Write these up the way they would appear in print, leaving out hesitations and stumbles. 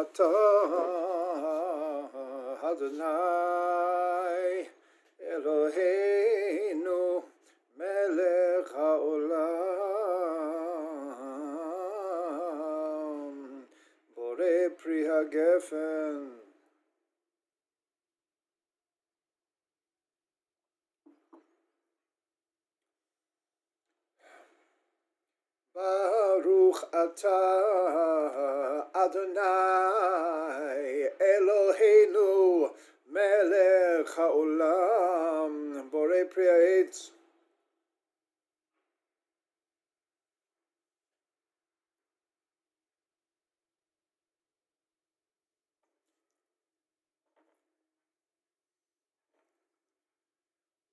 atah Adonai Eloheinu melech haolam borei pri hagefen. Baruch atah Adonai Eloheinu melech haolam borei pri ha'etz.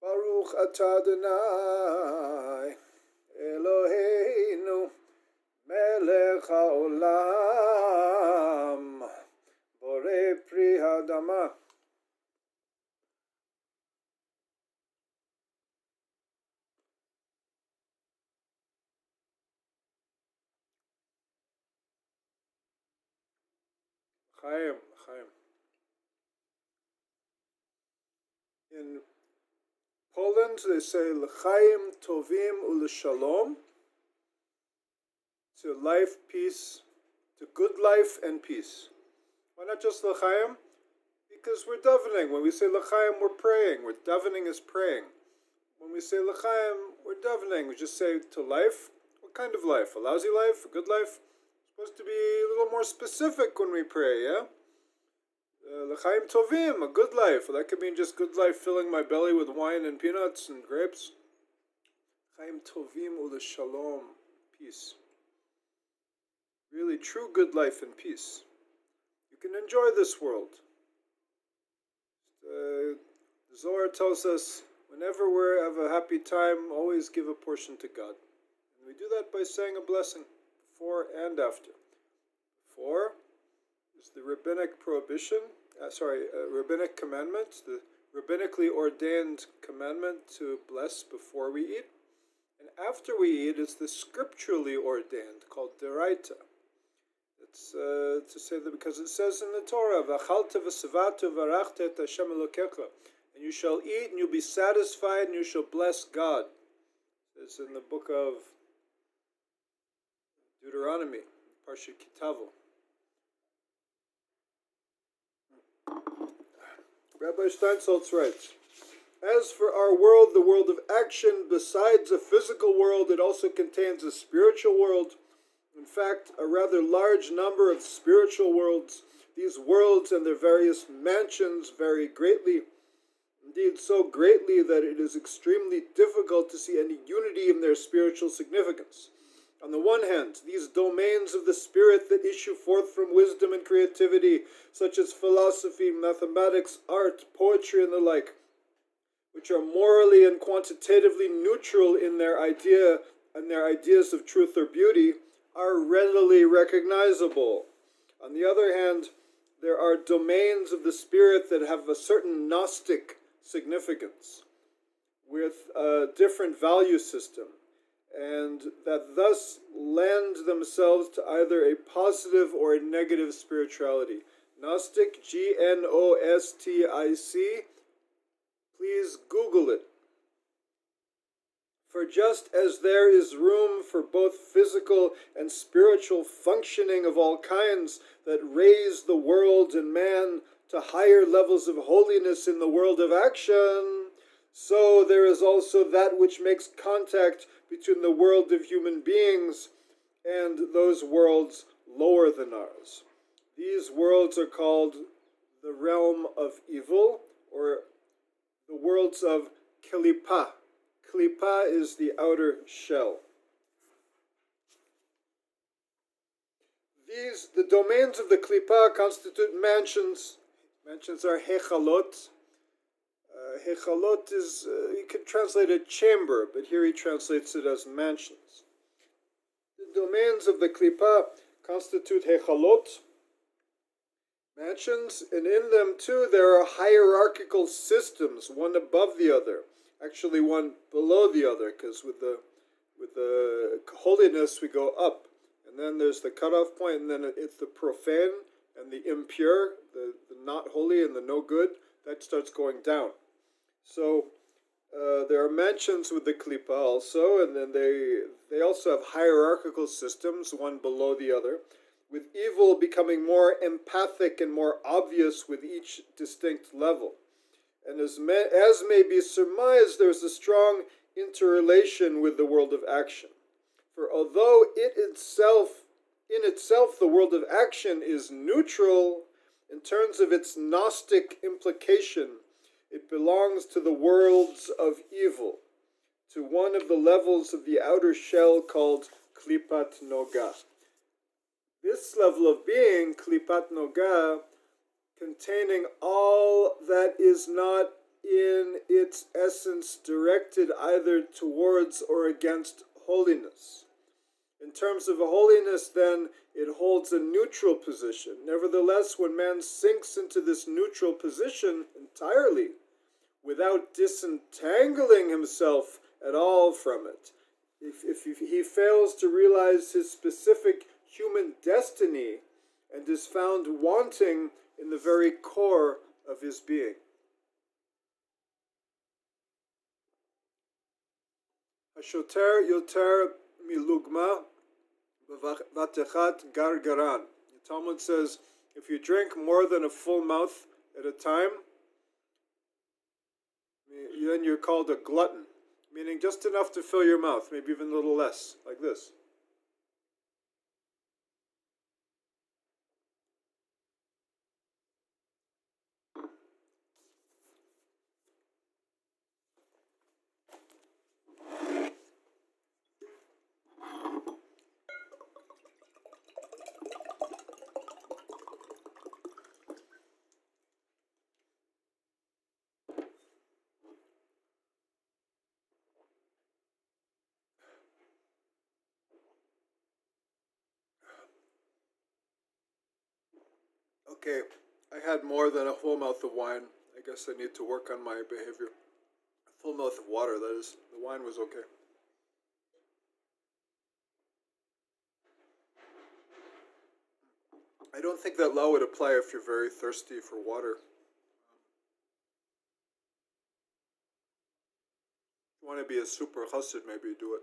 Baruch atah Adonai Eloheinu melech haolam borei pri ha'adama. Chaim. In Poland, they say l'chaim tovim u'l'shalom, to life, peace, to good life and peace. Why not just l'chaim? Because we're davening. When we say l'chaim, we're praying. Davening is praying. When we say l'chaim, we're davening. We just say to life. What kind of life? A lousy life? A good life? It's supposed to be a little more specific when we pray, yeah? L'chaim tovim, a good life. Well, that could mean just good life filling my belly with wine and peanuts and grapes. L'chaim tovim u'l'shalom, peace. Really true good life and peace. You can enjoy this world. The Zohar tells us, whenever we have a happy time, always give a portion to God. And we do that by saying a blessing, before and after. Before is the rabbinic prohibition, rabbinic commandment, the rabbinically ordained commandment to bless before we eat. And after we eat, it's the scripturally ordained, called deraita. It's to say that because it says in the Torah, "V'achalta v'sevatu v'arachta et Hashem Elokecha," and you shall eat and you'll be satisfied and you shall bless God. It's in the book of Deuteronomy, Parshat Kitavo. Rabbi Steinsaltz writes, "As for our world, the world of action, besides a physical world, it also contains a spiritual world. In fact, a rather large number of spiritual worlds. These worlds and their various mansions vary greatly, indeed so greatly that it is extremely difficult to see any unity in their spiritual significance. On the one hand, these domains of the spirit that issue forth from wisdom and creativity, such as philosophy, mathematics, art, poetry, and the like, which are morally and quantitatively neutral in their ideas of truth or beauty, are readily recognizable. On the other hand, there are domains of the spirit that have a certain Gnostic significance, with a different value system, and that thus lend themselves to either a positive or a negative spirituality. Gnostic, Gnostic, please Google it. For just as there is room for both physical and spiritual functioning of all kinds that raise the world and man to higher levels of holiness in the world of action, so there is also that which makes contact between the world of human beings and those worlds lower than ours. These worlds are called the realm of evil, or the worlds of Klippa. Klippa is the outer shell. The domains of the Klippa constitute mansions. Mansions are hechalot. Hechalot is, you could translate it chamber, but here he translates it as mansions. The domains of the Klippa constitute hechalot, mansions, and in them too there are hierarchical systems, one above the other. Actually one below the other, because with the holiness we go up, and then there's the cutoff point, and then it's the profane, and the impure, the not holy and the no good, that starts going down. So there are mentions with the klipa also, and then they also have hierarchical systems, one below the other, with evil becoming more empathic and more obvious with each distinct level. And as may be surmised, there's a strong interrelation with the world of action. For although in itself, the world of action is neutral in terms of its Gnostic implication, it belongs to the worlds of evil, to one of the levels of the outer shell called Klipat Noga. This level of being, Klipat Noga, containing all that is not in its essence directed either towards or against holiness. In terms of holiness, then, it holds a neutral position. Nevertheless, when man sinks into this neutral position entirely, without disentangling himself at all from it, if he fails to realize his specific human destiny and is found wanting in the very core of his being. Hashoter yoter milugma vatechat gargaran. The Talmud says, if you drink more than a full mouth at a time, then you're called a glutton, meaning just enough to fill your mouth, maybe even a little less, like this. Okay, I had more than a full mouth of wine. I guess I need to work on my behavior. A full mouth of water, that is. The wine was okay. I don't think that law would apply if you're very thirsty for water. If you want to be a super chassid, maybe do it.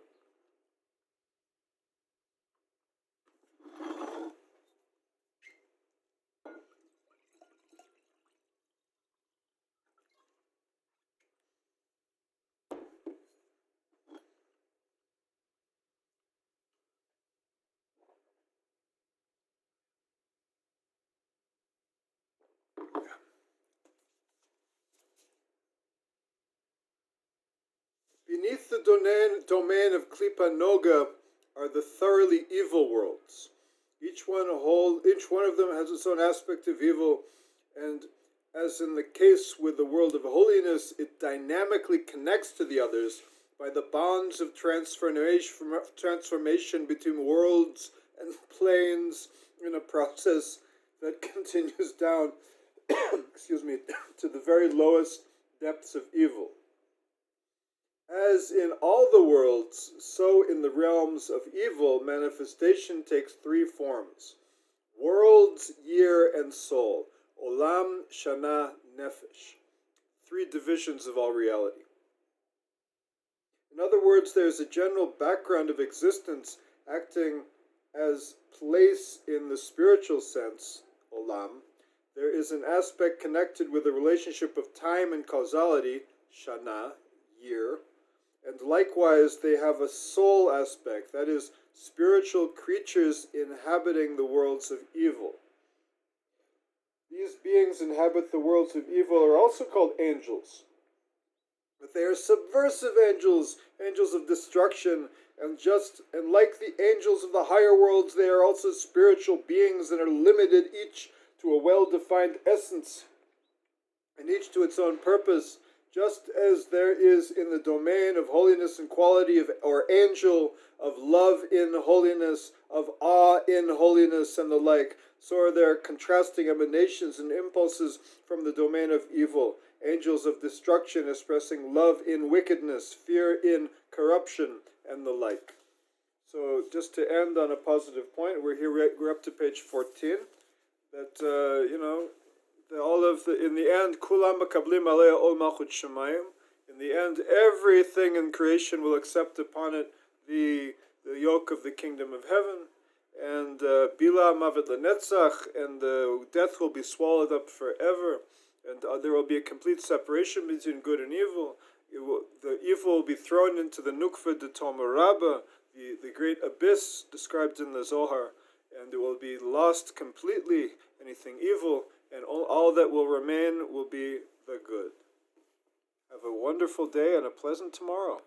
Beneath the domain of Klipa Noga are the thoroughly evil worlds. Each one of them has its own aspect of evil, and as in the case with the world of holiness, it dynamically connects to the others by the bonds of transformation between worlds and planes in a process that continues down to the very lowest depths of evil. As in all the worlds, so in the realms of evil, manifestation takes three forms: worlds, year, and soul. Olam, Shana, Nefesh. Three divisions of all reality. In other words, there is a general background of existence acting as place in the spiritual sense, Olam. There is an aspect connected with the relationship of time and causality, Shana, year. And likewise, they have a soul aspect, that is, spiritual creatures inhabiting the worlds of evil. These beings inhabit the worlds of evil are also called angels. But they are subversive angels, angels of destruction, and like the angels of the higher worlds, they are also spiritual beings and are limited each to a well-defined essence, and each to its own purpose. Just as there is in the domain of holiness and quality or angel, of love in holiness, of awe in holiness, and the like, so are there contrasting emanations and impulses from the domain of evil. Angels of destruction expressing love in wickedness, fear in corruption, and the like. So just to end on a positive point, we're up to page 14. that in the end, kulam makablim alei ol malchut shemayim. In the end, everything in creation will accept upon it the yoke of the kingdom of heaven, and bila mavet lenetzach, and death will be swallowed up forever, and there will be a complete separation between good and evil. The evil will be thrown into the nukva de Tomarabba, the great abyss described in the Zohar, and it will be lost completely, anything evil, and all that will remain will be the good. Have a wonderful day and a pleasant tomorrow.